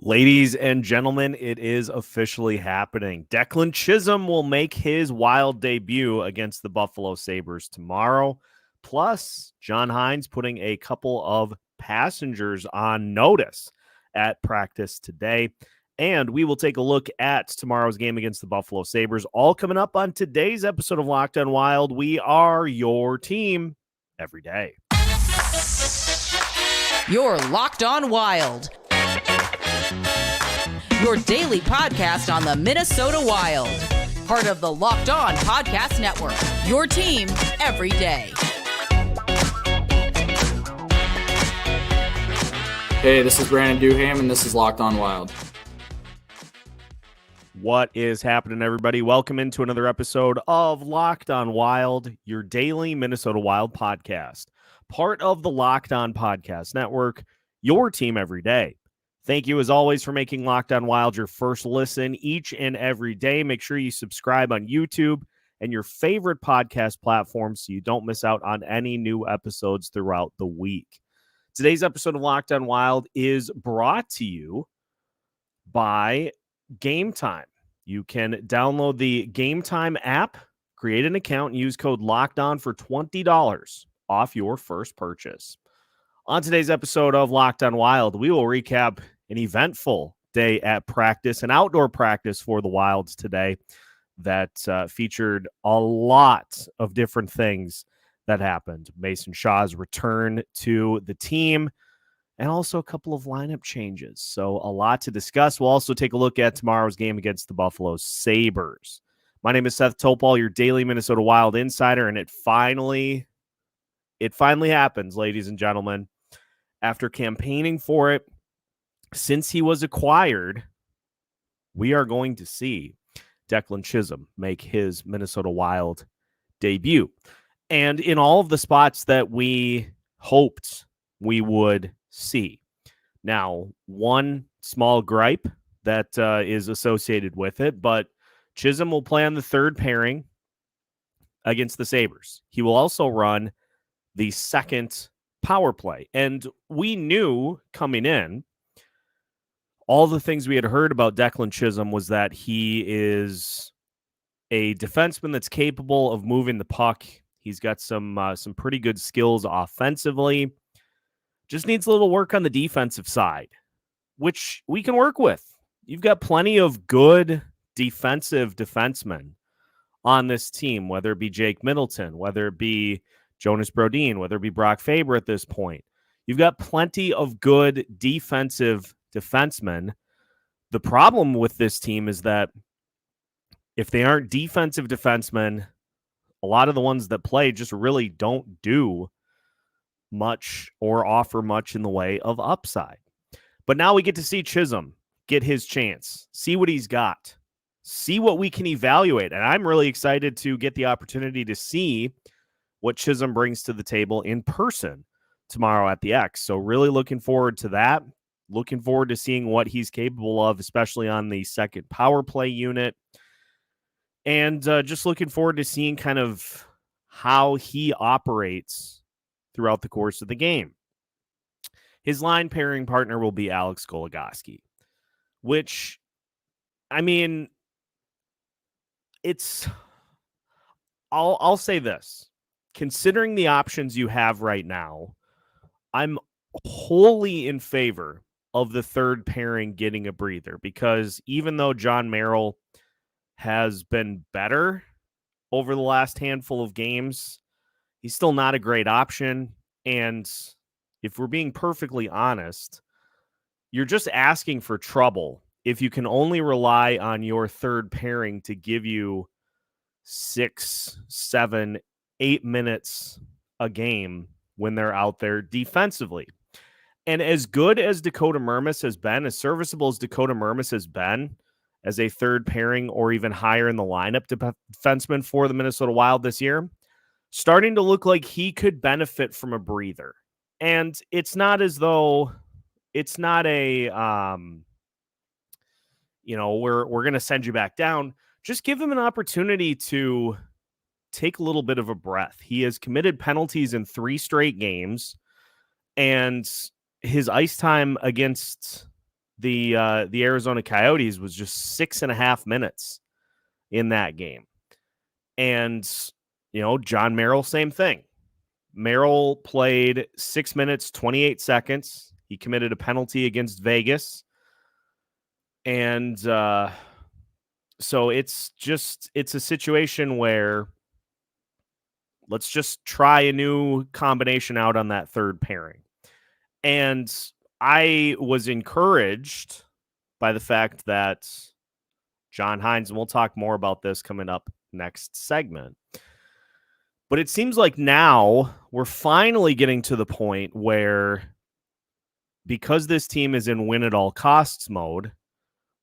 Ladies and gentlemen, it is officially happening. Declan Chisholm will make his Wild debut against the Buffalo Sabres tomorrow. Plus, John Hynes putting a couple of passengers on notice at practice today. And we will take a look at tomorrow's game against the Buffalo Sabres. All coming up on today's episode of Locked On Wild. We are your team every day. You're Locked On Wild, your daily podcast on the Minnesota Wild. Part of the Locked On Podcast Network, your team every day. Hey, this is Brandon Duham, and this is Locked On Wild. What is happening, everybody? Welcome into another episode of Locked On Wild, your daily Minnesota Wild podcast. Part of the Locked On Podcast Network, your team every day. Thank you, as always, for making Locked On Wild your first listen each and every day. Make sure you subscribe on YouTube and your favorite podcast platform so you don't miss out on any new episodes throughout the week. Today's episode of Locked On Wild is brought to you by Game Time. You can download the Game Time app, create an account, and use code LOCKEDON for $20 off your first purchase. On today's episode of Locked On Wild, we will recap an eventful day at practice, an outdoor practice for the Wilds today that featured a lot of different things that happened. Mason Shaw's return to the team, and also a couple of lineup changes. So a lot to discuss. We'll also take a look at tomorrow's game against the Buffalo Sabres. My name is Seth Topol, your daily Minnesota Wild insider, and it finally happens, ladies and gentlemen. After campaigning for it since he was acquired, we are going to see Declan Chisholm make his Minnesota Wild debut. And in all of the spots that we hoped we would see. Now, one small gripe that is associated with it, but Chisholm will play on the third pairing against the Sabres. He will also run the second power play. And we knew coming in, all the things we had heard about Declan Chisholm was that he is a defenseman that's capable of moving the puck. He's got some pretty good skills offensively. Just needs a little work on the defensive side, which we can work with. You've got plenty of good defensive defensemen on this team, whether it be Jake Middleton, whether it be Jonas Brodin, whether it be Brock Faber at this point. You've got plenty of good defensive defensemen. The problem with this team is that if they aren't defensive defensemen, a lot of the ones that play just really don't do much or offer much in the way of upside. But now we get to see Chisholm get his chance, see what he's got, see what we can evaluate. And I'm really excited to get the opportunity to see what Chisholm brings to the table in person tomorrow at the X. So really looking forward to that. Looking forward to seeing what he's capable of, especially on the second power play unit. And just looking forward to seeing kind of how he operates throughout the course of the game. His line pairing partner will be Alex Goligoski, which, I mean, I'll say this. Considering the options you have right now, I'm wholly in favor of the third pairing getting a breather, because even though John Merrill has been better over the last handful of games, he's still not a great option. And if we're being perfectly honest, you're just asking for trouble if you can only rely on your third pairing to give you 6, 7, 8 minutes a game when they're out there defensively. And as good as Dakota Mermis has been, as serviceable as Dakota Mermis has been as a third pairing or even higher in the lineup defenseman for the Minnesota Wild this year, starting to look like he could benefit from a breather. And it's not as though it's not a, we're going to send you back down. Just give him an opportunity to take a little bit of a breath. He has committed penalties in 3 straight games, and his ice time against the Arizona Coyotes was just 6.5 minutes in that game. And, John Merrill, same thing. Merrill played 6 minutes, 28 seconds. He committed a penalty against Vegas. And so it's a situation where let's just try a new combination out on that third pairing. And I was encouraged by the fact that John Hynes, and we'll talk more about this coming up next segment, but it seems like now we're finally getting to the point where, because this team is in win-at-all-costs mode,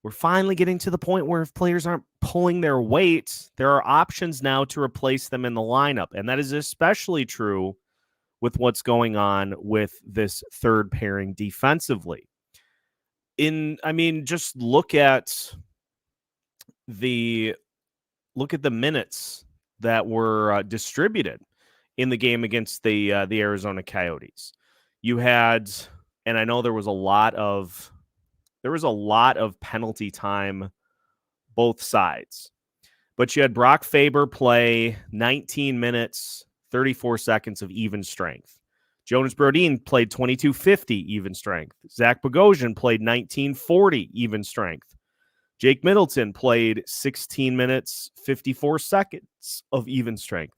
we're finally getting to the point where if players aren't pulling their weight, there are options now to replace them in the lineup. And that is especially true with what's going on with this third pairing defensively. Just look at the minutes that were distributed in the game against the Arizona Coyotes. You had, and I know there was a lot of penalty time both sides, but you had Brock Faber play 19 minutes, 34 seconds of even strength. Jonas Brodin played 22:50 even strength. Zach Bogosian played 19:40 even strength. Jake Middleton played 16 minutes, 54 seconds of even strength.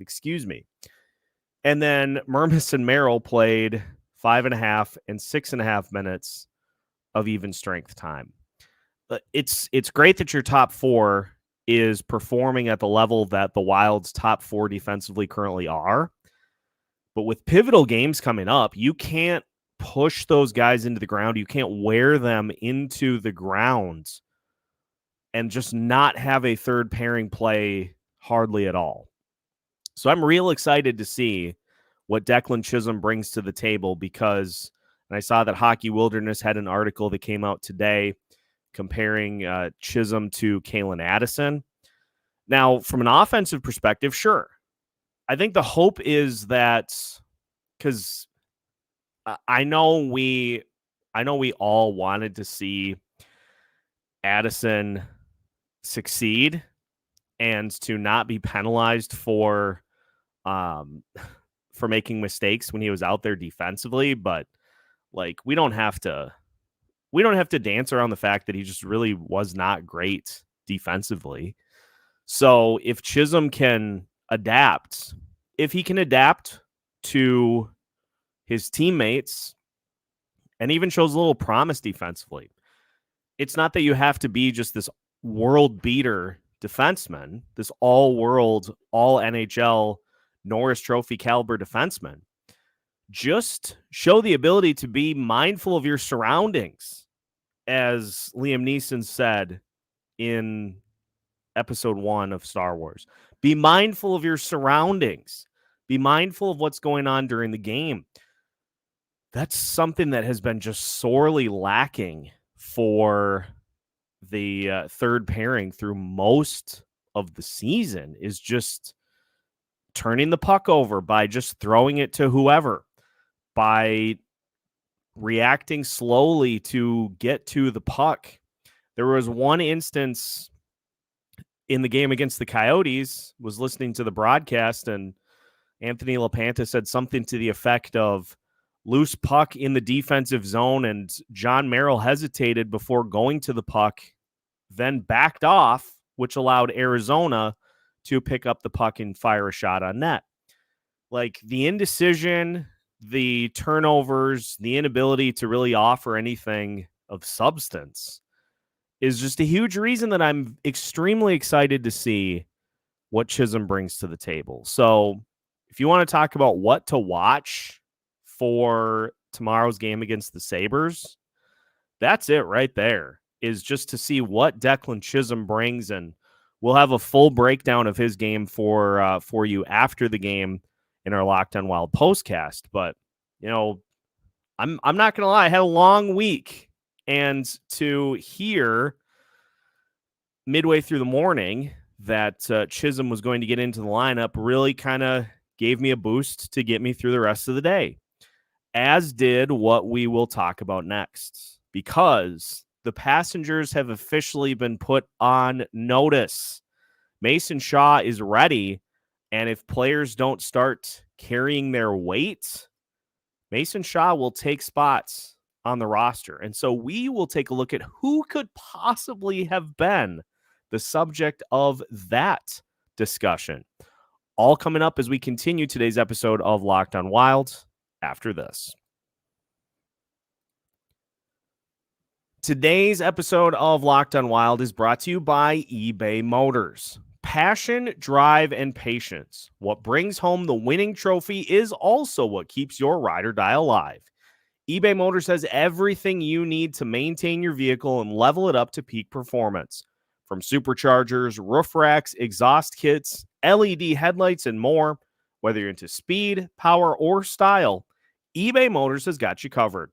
And then Mermis and Merrill played 5.5 and 6.5 minutes of even strength time. It's great that your top four is performing at the level that the Wild's top four defensively currently are. But with pivotal games coming up, you can't push those guys into the ground. You can't wear them into the ground and just not have a third pairing play hardly at all. So I'm real excited to see what Declan Chisholm brings to the table, because, and I saw that Hockey Wilderness had an article that came out today comparing Chisholm to Kalen Addison. Now, from an offensive perspective, sure. I think the hope is that, because I know we all wanted to see Addison succeed and to not be penalized for making mistakes when he was out there defensively, but we don't have to dance around the fact that he just really was not great defensively. So if Chisholm can adapt, if he can adapt to his teammates and even shows a little promise defensively, it's not that you have to be just this world beater defenseman, this all-world, all-NHL Norris Trophy caliber defenseman. Just show the ability to be mindful of your surroundings, as Liam Neeson said in episode 1 of Star Wars. Be mindful of your surroundings. Be mindful of what's going on during the game. That's something that has been just sorely lacking for the third pairing through most of the season, is just turning the puck over by just throwing it to whoever, by reacting slowly to get to the puck. There was one instance in the game against the Coyotes, was listening to the broadcast, and Anthony LaPanta said something to the effect of loose puck in the defensive zone, and John Merrill hesitated before going to the puck, then backed off, which allowed Arizona to pick up the puck and fire a shot on net. The indecision, the turnovers, the inability to really offer anything of substance is just a huge reason that I'm extremely excited to see what Chisholm brings to the table. So if you want to talk about what to watch for tomorrow's game against the Sabres, that's it right there, is just to see what Declan Chisholm brings, and we'll have a full breakdown of his game for you after the game in our Locked On Wild postcast. But I'm not gonna lie, I had a long week, and to hear midway through the morning that Chisholm was going to get into the lineup really kind of gave me a boost to get me through the rest of the day, as did what we will talk about next, because the passengers have officially been put on notice. Mason Shaw is ready, and if players don't start carrying their weight, Mason Shaw will take spots on the roster. And so we will take a look at who could possibly have been the subject of that discussion. All coming up as we continue today's episode of Locked on Wild after this. Today's episode of Locked on Wild is brought to you by eBay Motors. Passion, drive, and patience. What brings home the winning trophy is also what keeps your ride or die alive. eBay Motors has everything you need to maintain your vehicle and level it up to peak performance. From superchargers, roof racks, exhaust kits, LED headlights, and more, whether you're into speed, power, or style, eBay Motors has got you covered.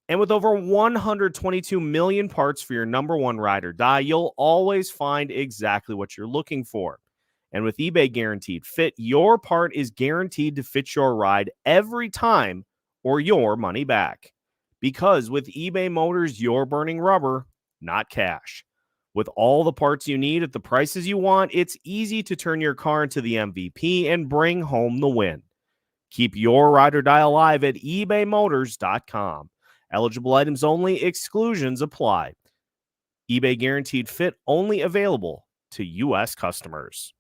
And with over 122 million parts for your number one ride or die, you'll always find exactly what you're looking for. And with eBay Guaranteed Fit, your part is guaranteed to fit your ride every time or your money back. Because with eBay Motors, you're burning rubber, not cash. With all the parts you need at the prices you want, it's easy to turn your car into the MVP and bring home the win. Keep your ride or die alive at ebaymotors.com. Eligible items only, exclusions apply. eBay Guaranteed Fit only available to U.S. customers.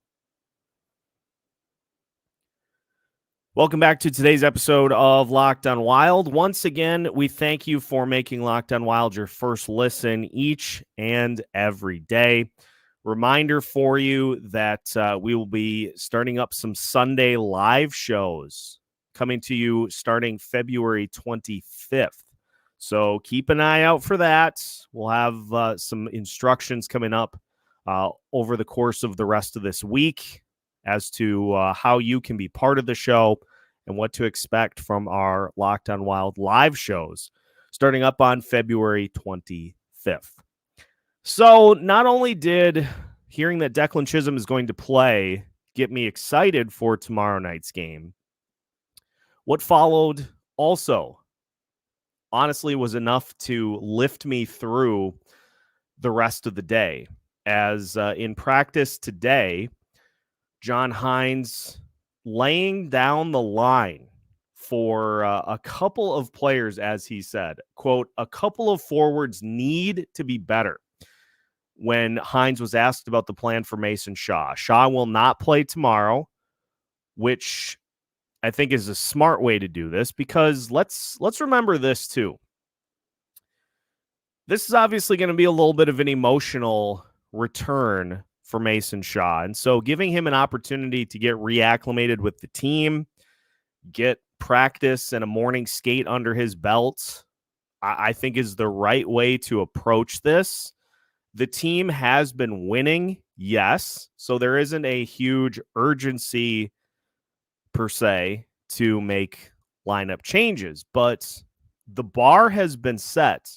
Welcome back to today's episode of Locked on Wild. Once again, we thank you for making Locked on Wild your first listen each and every day. Reminder for you that we will be starting up some Sunday live shows coming to you starting February 25th. So keep an eye out for that. We'll have some instructions coming up over the course of the rest of this week as to how you can be part of the show and what to expect from our Locked on Wild live shows starting up on February 25th. So not only did hearing that Declan Chisholm is going to play get me excited for tomorrow night's game, what followed also honestly was enough to lift me through the rest of the day. As in practice today, John Hynes laying down the line for a couple of players, as he said, quote, a couple of forwards need to be better. When Hynes was asked about the plan for Mason Shaw, Shaw will not play tomorrow, which I think is a smart way to do this, because let's remember this too. This is obviously going to be a little bit of an emotional return for Mason Shaw. And so giving him an opportunity to get reacclimated with the team, get practice and a morning skate under his belt, I think is the right way to approach this. The team has been winning, yes. So there isn't a huge urgency per se to make lineup changes, but the bar has been set.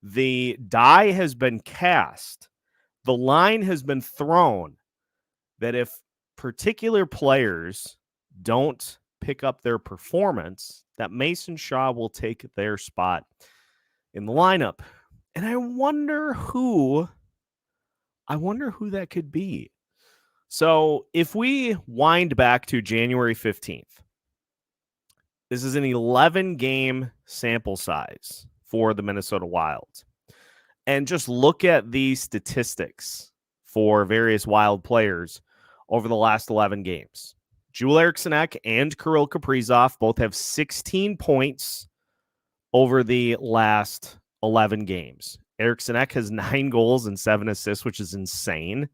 The die has been cast. The line has been thrown that if particular players don't pick up their performance, that Mason Shaw will take their spot in the lineup. And I wonder who that could be. So if we wind back to January 15th, this is an 11-game sample size for the Minnesota Wild. And just look at the statistics for various Wild players over the last 11 games. Joel Eriksson Ek and Kirill Kaprizov both have 16 points over the last 11 games. Eriksson Ek has 9 goals and 7 assists, which is insane.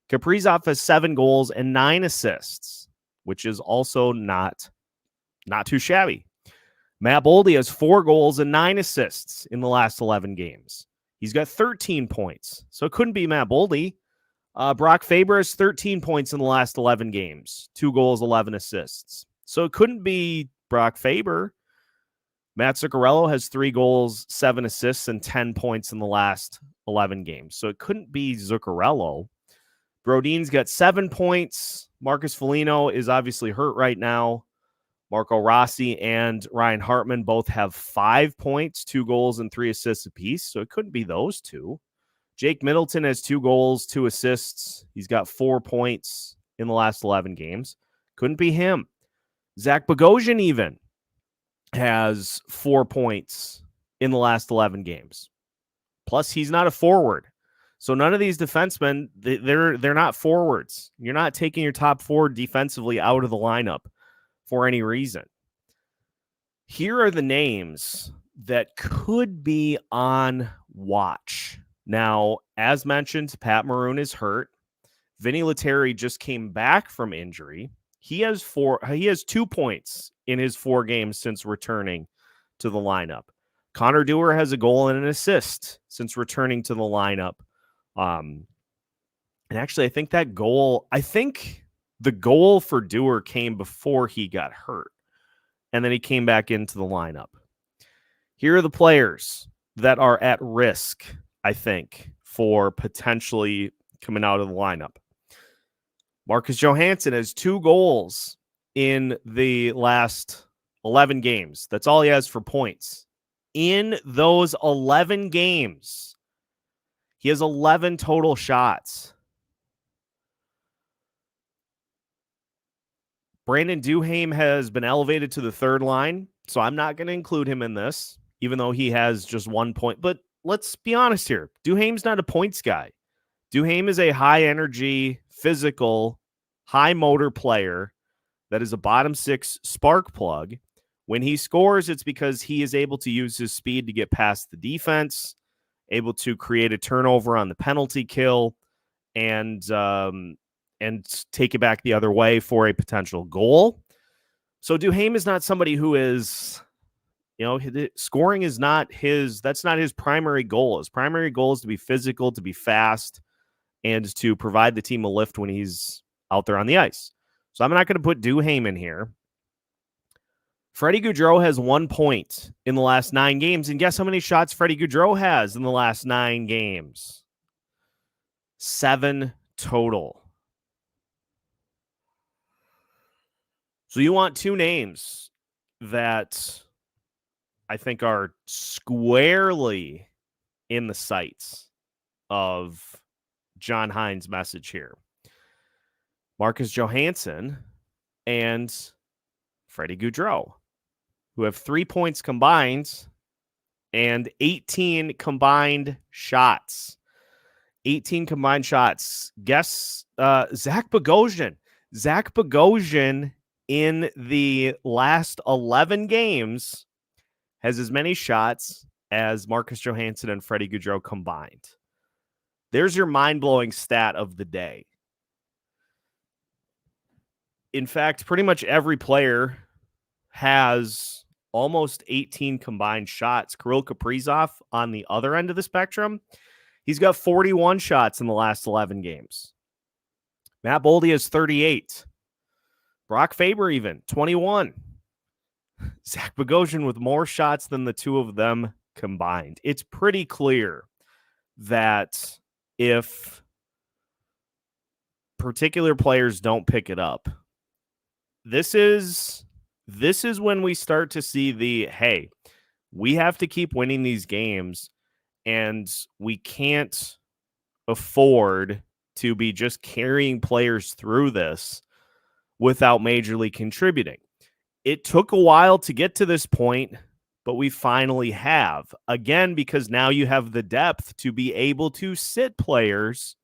Kaprizov has 7 goals and 9 assists, which is also not too shabby. Matt Boldy has 4 goals and 9 assists in the last 11 games. He's got 13 points, so it couldn't be Matt Boldy. Brock Faber has 13 points in the last 11 games, 2 goals, 11 assists. So it couldn't be Brock Faber. Matt Zuccarello has 3 goals, 7 assists, and 10 points in the last 11 games. So it couldn't be Zuccarello. Brodin's got 7 points. Marcus Foligno is obviously hurt right now. Marco Rossi and Ryan Hartman both have 5 points, 2 goals, and 3 assists apiece, so it couldn't be those two. Jake Middleton has 2 goals, 2 assists. He's got 4 points in the last 11 games. Couldn't be him. Zach Bogosian even has 4 points in the last 11 games. Plus, he's not a forward. So none of these defensemen, they're not forwards. You're not taking your top forward defensively out of the lineup for any reason. Here are the names that could be on watch. Now, as mentioned, Pat Maroon is hurt. Vinny Lettieri just came back from injury. He has 2 points in his 4 games since returning to the lineup. Connor Dewar has a goal and an assist since returning to the lineup. And actually, I think the goal for Dewar came before he got hurt, and then he came back into the lineup. Here are the players that are at risk, I think, for potentially coming out of the lineup. Marcus Johansson has 2 goals in the last 11 games. That's all he has for points. In those 11 games, he has 11 total shots. Brandon Duhaime has been elevated to the 3rd line, so I'm not going to include him in this, even though he has just 1 point. But let's be honest here. Duhaime's not a points guy. Duhaime is a high-energy, physical, high-motor player that is a bottom 6 spark plug. When he scores, it's because he is able to use his speed to get past the defense, able to create a turnover on the penalty kill, and take it back the other way for a potential goal. So Duhaime is not somebody who is, scoring is not that's not his primary goal. His primary goal is to be physical, to be fast, and to provide the team a lift when he's out there on the ice. So I'm not going to put Duhaime in here. Freddy Gaudreau has 1 point in the last 9 games. And guess how many shots Freddy Gaudreau has in the last 9 games? 7 total. So you want 2 names that I think are squarely in the sights of John Hynes' message here. Marcus Johansson and Freddy Gaudreau, who have 3 points combined and 18 combined shots. 18 combined shots. Guess Zach Bogosian. Zach Bogosian in the last 11 games has as many shots as Marcus Johansson and Freddy Gaudreau combined. There's your mind-blowing stat of the day. In fact, pretty much every player has almost 18 combined shots. Kirill Kaprizov on the other end of the spectrum, he's got 41 shots in the last 11 games. Matt Boldy has 38. Brock Faber even, 21. Zach Bogosian with more shots than the 2 of them combined. It's pretty clear that if particular players don't pick it up, this is when we start to see hey, we have to keep winning these games, and we can't afford to be just carrying players through this without majorly contributing. It took a while to get to this point, but we finally have. Again, because now you have the depth to be able to sit players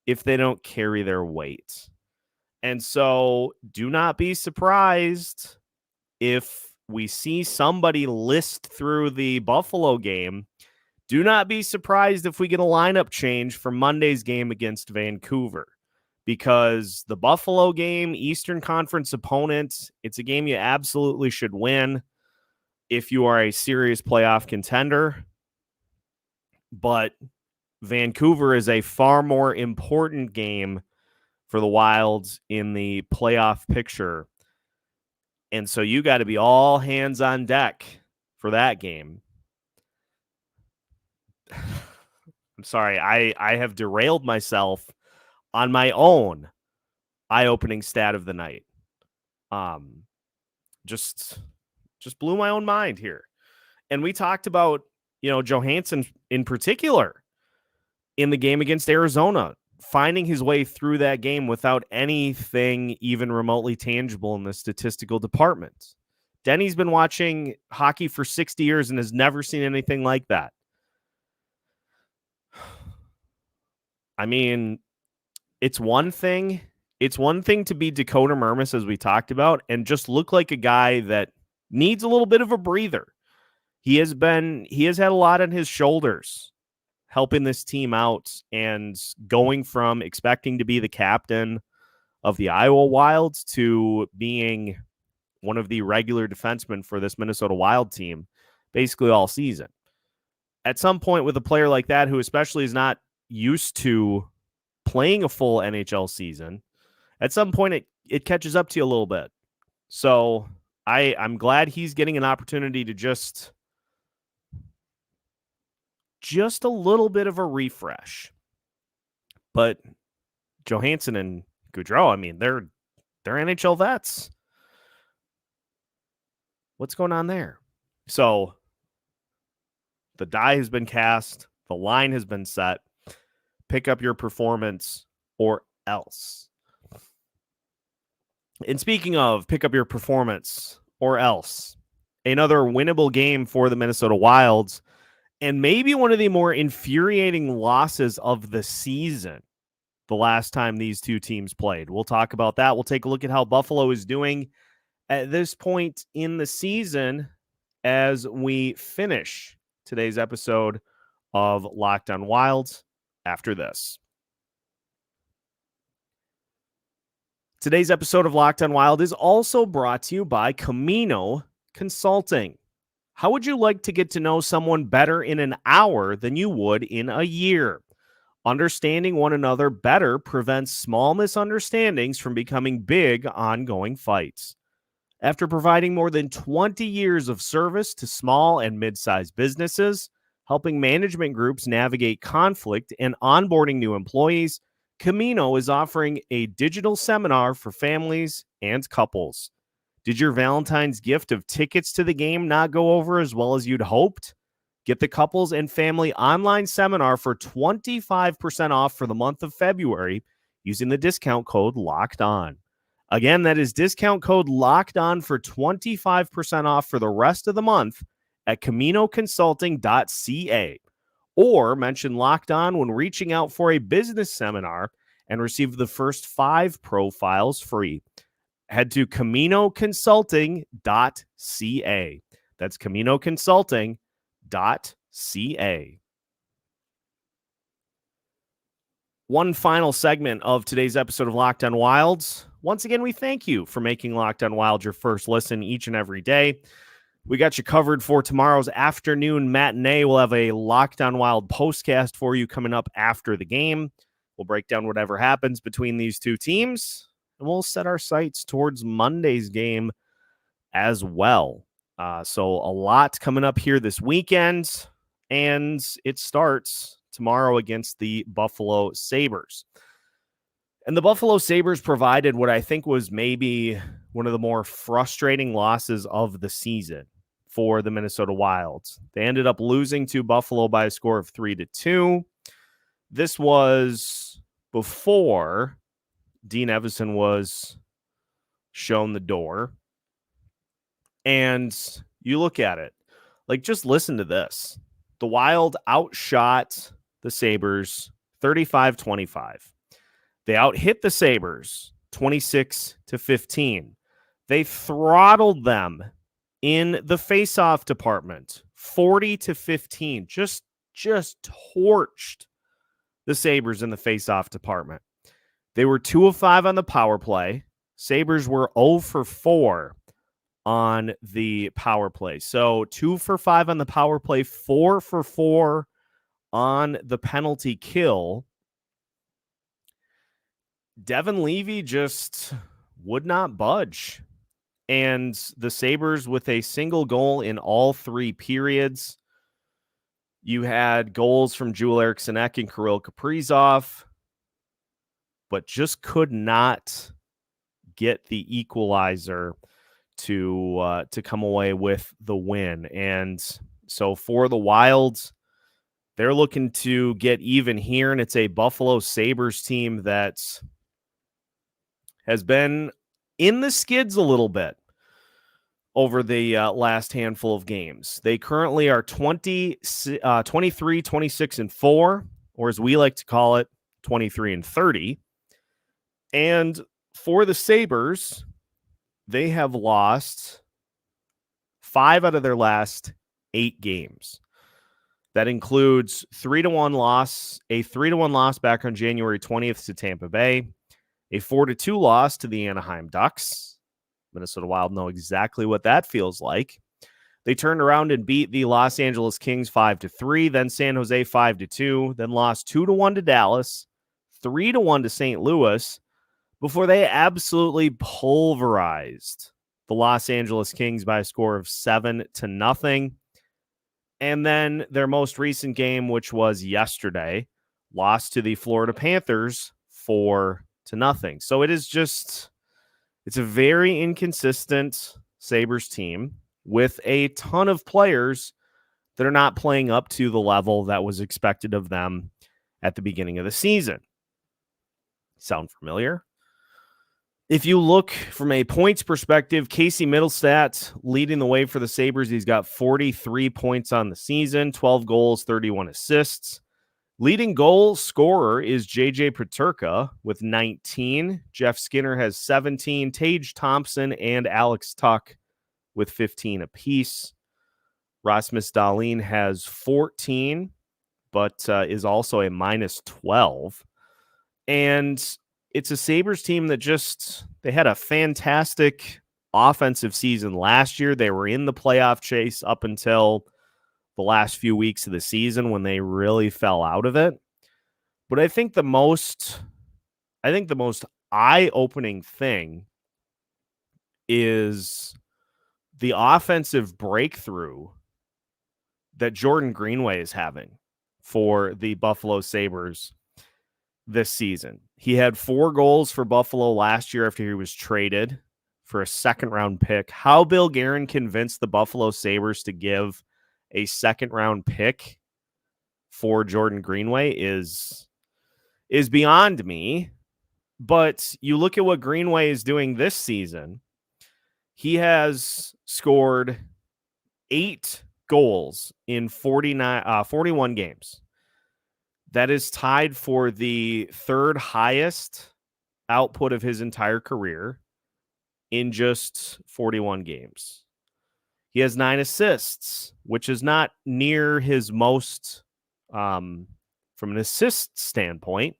if they don't carry their weight. And so do not be surprised if we see somebody list through the Buffalo game. Do not be surprised if we get a lineup change for Monday's game against Vancouver, because the Buffalo game, Eastern Conference opponent, it's a game you absolutely should win if you are a serious playoff contender. But Vancouver is a far more important game for the Wilds in the playoff picture. And so you got to be all hands on deck for that game. I'm sorry, I have derailed myself on my own eye-opening stat of the night. just blew my own mind here. And we talked about, Johansson in particular in the game against Arizona, finding his way through that game without anything even remotely tangible in the statistical department. Denny's been watching hockey for 60 years and has never seen anything like that. I mean, it's one thing to be Dakota Mermis, as we talked about, and just look like a guy that needs a little bit of a breather. He has had a lot on his shoulders helping this team out and going from expecting to be the captain of the Iowa Wild to being one of the regular defensemen for this Minnesota Wild team basically all season. At some point with a player like that, who especially is not used to playing a full NHL season, at some point it catches up to you a little bit. So I'm glad he's getting an opportunity to just a little bit of a refresh. But Johansson and Gaudreau, I mean, they're NHL vets. What's going on there? So the die has been cast. The line has been set. Pick up your performance or else. And speaking of pick up your performance or else, another winnable game for the Minnesota Wilds, and maybe one of the more infuriating losses of the season the last time these two teams played. We'll talk about that. We'll take a look at how Buffalo is doing at this point in the season as we finish today's episode of Locked on Wild after this. Today's episode of Locked on Wild is also brought to you by Camino Consulting. How would you like to get to know someone better in an hour than you would in a year? Understanding one another better prevents small misunderstandings from becoming big, ongoing fights. After providing more than 20 years of service to small and mid-sized businesses, helping management groups navigate conflict and onboarding new employees, Camino is offering a digital seminar for families and couples. Did your Valentine's gift of tickets to the game not go over as well as you'd hoped? Get the couples and family online seminar for 25% off for the month of February using the discount code Locked On. Again, that is discount code Locked On for 25% off for the rest of the month at CaminoConsulting.ca. Or mention Locked On when reaching out for a business seminar and receive the first 5 profiles free. Head to CaminoConsulting.ca. That's CaminoConsulting.ca. One final segment of today's episode of Locked on Wilds. Once again, we thank you for making Locked on Wild your first listen each and every day. We got you covered for tomorrow's afternoon matinee. We'll have a Locked on Wild postcast for you coming up after the game. We'll break down whatever happens between these two teams, and we'll set our sights towards Monday's game as well. So a lot coming up here this weekend, and it starts tomorrow against the Buffalo Sabres. And the Buffalo Sabres provided what I think was maybe one of the more frustrating losses of the season for the Minnesota Wild. They ended up losing to Buffalo by a score of 3-2. This was before Dean Evison was shown the door. And you look at it, like, just listen to this. The Wild outshot the Sabres 35-25. They outhit the Sabres 26-15. They throttled them in the faceoff department 40-15. Just torched the Sabres in the faceoff department. They were 2 of 5 on the power play. Sabres were 0 for 4 on the power play. So 2 for 5 on the power play, 4 for 4 on the penalty kill. Devin Levy just would not budge. And the Sabres with a single goal in all 3 periods. You had goals from Joel Eriksson-Ek and Kirill Kaprizov, but just could not get the equalizer to come away with the win. And so for the Wild, they're looking to get even here, and it's a Buffalo Sabres team that has been in the skids a little bit over the last handful of games. They currently are 23, 26, and 4, or as we like to call it, 23 and 30. And for the Sabres, they have lost 5 out of their last 8 games. That includes a 3-1 loss back on January 20th to Tampa Bay, a 4-2 loss to the Anaheim Ducks. Minnesota Wild know exactly what that feels like. They turned around and beat the Los Angeles Kings 5-3, then San Jose 5-2, then lost 2-1 to Dallas, 3-1 to St. Louis, before they absolutely pulverized the Los Angeles Kings by a score of 7-0. And then their most recent game, which was yesterday, lost to the Florida Panthers 4-0. So it's a very inconsistent Sabres team with a ton of players that are not playing up to the level that was expected of them at the beginning of the season. Sound familiar? If you look from a points perspective, Casey Middlestat leading the way for the Sabres. He's got 43 points on the season, 12 goals, 31 assists. Leading goal scorer is J.J. Peterka with 19. Jeff Skinner has 17. Tage Thompson and Alex Tuck with 15 apiece. Rasmus Dahlin has 14, but is also a minus 12. And it's a Sabres team that they had a fantastic offensive season last year. They were in the playoff chase up until the last few weeks of the season when they really fell out of it. But I think the most eye-opening thing is the offensive breakthrough that Jordan Greenway is having for the Buffalo Sabres this season. He had 4 goals for Buffalo last year after he was traded for a second-round pick. How Bill Guerin convinced the Buffalo Sabres to give a second-round pick for Jordan Greenway is beyond me. But you look at what Greenway is doing this season. He has scored 8 goals in 41 games. That is tied for the third highest output of his entire career in just 41 games. He has 9 assists, which is not near his most from an assist standpoint.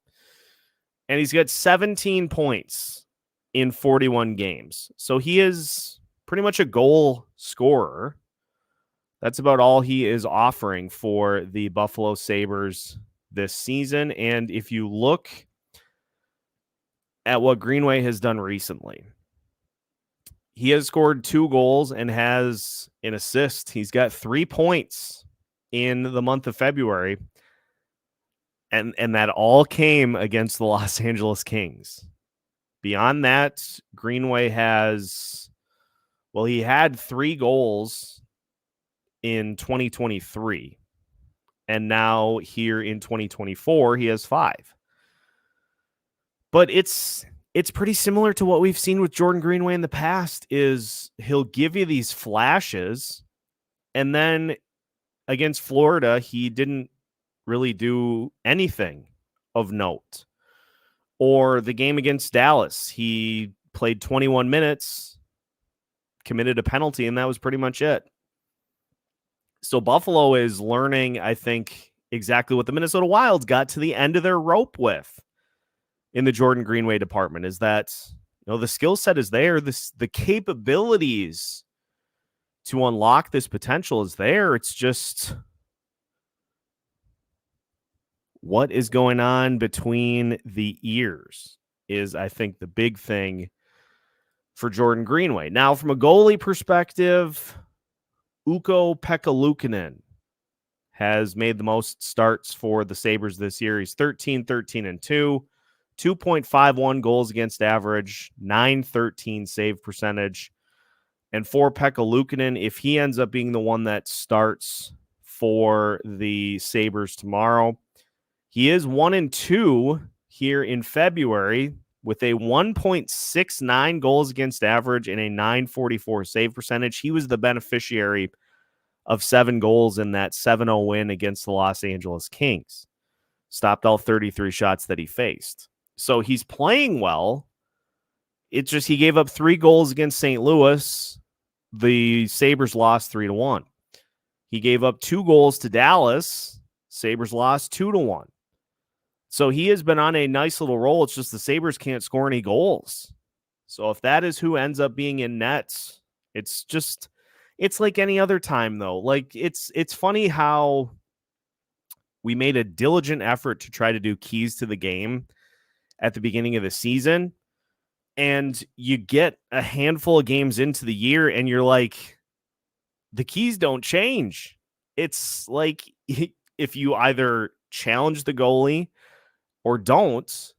And he's got 17 points in 41 games. So he is pretty much a goal scorer. That's about all he is offering for the Buffalo Sabres this season. And if you look at what Greenway has done recently, he has scored 2 goals and has an assist. He's got 3 points in the month of February. And that all came against the Los Angeles Kings. Beyond that, Greenway he had 3 goals in 2023. And now here in 2024, he has 5. But it's pretty similar to what we've seen with Jordan Greenway in the past. Is he'll give you these flashes, and then against Florida, he didn't really do anything of note. Or the game against Dallas, he played 21 minutes, committed a penalty, and that was pretty much it. So Buffalo is learning, I think, exactly what the Minnesota Wild got to the end of their rope with in the Jordan Greenway department, is that the skill set is there. The capabilities to unlock this potential is there. It's just what is going on between the ears is, I think, the big thing for Jordan Greenway. Now, from a goalie perspective, Ukko-Pekka Luukkonen has made the most starts for the Sabres this year. He's 13-13-2, 2.51 goals against average, .913 save percentage. And for Pekka Luukkonen, if he ends up being the one that starts for the Sabres tomorrow, he is 1-2 here in February with a 1.69 goals against average and a 944 save percentage. He was the beneficiary of 7 goals in that 7-0 win against the Los Angeles Kings. Stopped all 33 shots that he faced. So he's playing well. It's just he gave up 3 goals against St. Louis. The Sabres lost 3-1. He gave up 2 goals to Dallas. Sabres lost 2-1. So he has been on a nice little roll. It's just the Sabres can't score any goals. So if that is who ends up being in nets, it's like any other time, though. Like, it's funny how we made a diligent effort to try to do keys to the game at the beginning of the season. And you get a handful of games into the year and you're like, the keys don't change. It's like if you either challenge the goalie or don't,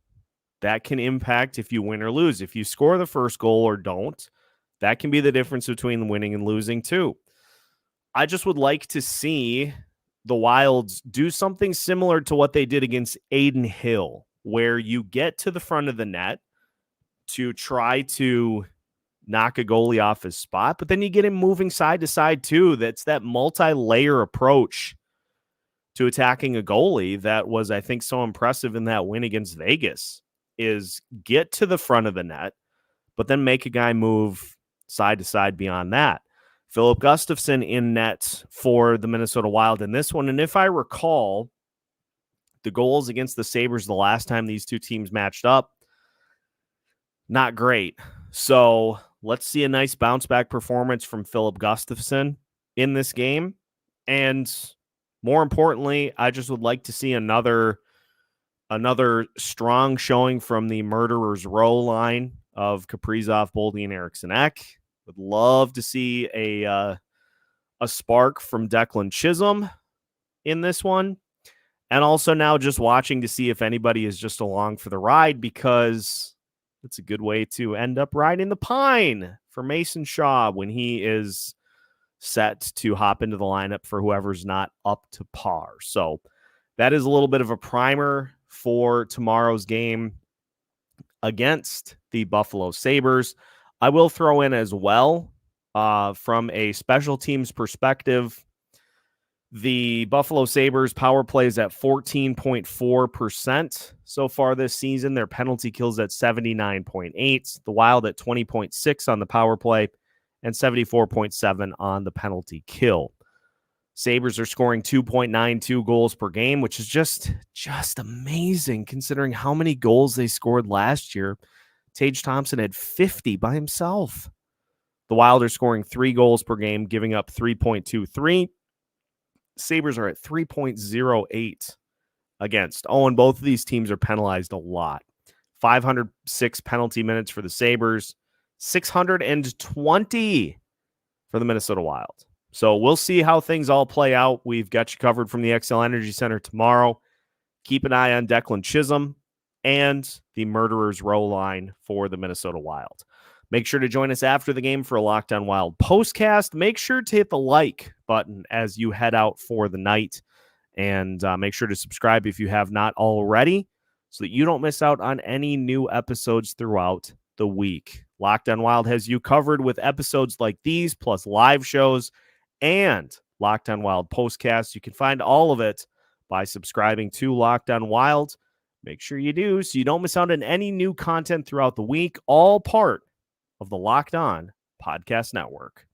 that can impact if you win or lose. If you score the first goal or don't, that can be the difference between winning and losing too. I just would like to see the Wilds do something similar to what they did against Adin Hill, where you get to the front of the net to try to knock a goalie off his spot, but then you get him moving side to side too. That's that multi-layer approach to attacking a goalie that was, I think, so impressive in that win against Vegas, is get to the front of the net, but then make a guy move side to side beyond that. Philip Gustafsson in net for the Minnesota Wild in this one. And if I recall, the goals against the Sabres the last time these two teams matched up, not great. So let's see a nice bounce back performance from Philip Gustafsson in this game. And more importantly, I just would like to see another strong showing from the Murderers Row line of Kaprizov, Boldy, and Eriksson Ek. Would love to see a spark from Declan Chisholm in this one. And also now just watching to see if anybody is just along for the ride, because it's a good way to end up riding the pine for Mason Shaw when he is set to hop into the lineup for whoever's not up to par. So that is a little bit of a primer for tomorrow's game against the Buffalo Sabres. I will throw in as well, from a special teams perspective, the Buffalo Sabres power play is at 14.4% so far this season. Their penalty kills at 79.8. The Wild at 20.6 on the power play and 74.7 on the penalty kill. Sabres are scoring 2.92 goals per game, which is just amazing considering how many goals they scored last year. Tage Thompson had 50 by himself. The Wild are scoring 3 goals per game, giving up 3.23. Sabres are at 3.08 against. Oh, and both of these teams are penalized a lot. 506 penalty minutes for the Sabres, 620 for the Minnesota Wild. So we'll see how things all play out. We've got you covered from the XL Energy Center tomorrow. Keep an eye on Declan Chisholm and the Murderers Row line for the Minnesota Wild. Make sure to join us after the game for a Locked On Wild postcast. Make sure to hit the like button as you head out for the night. And make sure to subscribe if you have not already so that you don't miss out on any new episodes throughout the week. Locked On Wild has you covered with episodes like these, plus live shows and Locked On Wild postcasts. You can find all of it by subscribing to Locked On Wild. Make sure you do so you don't miss out on any new content throughout the week, all part of the Locked On Podcast Network.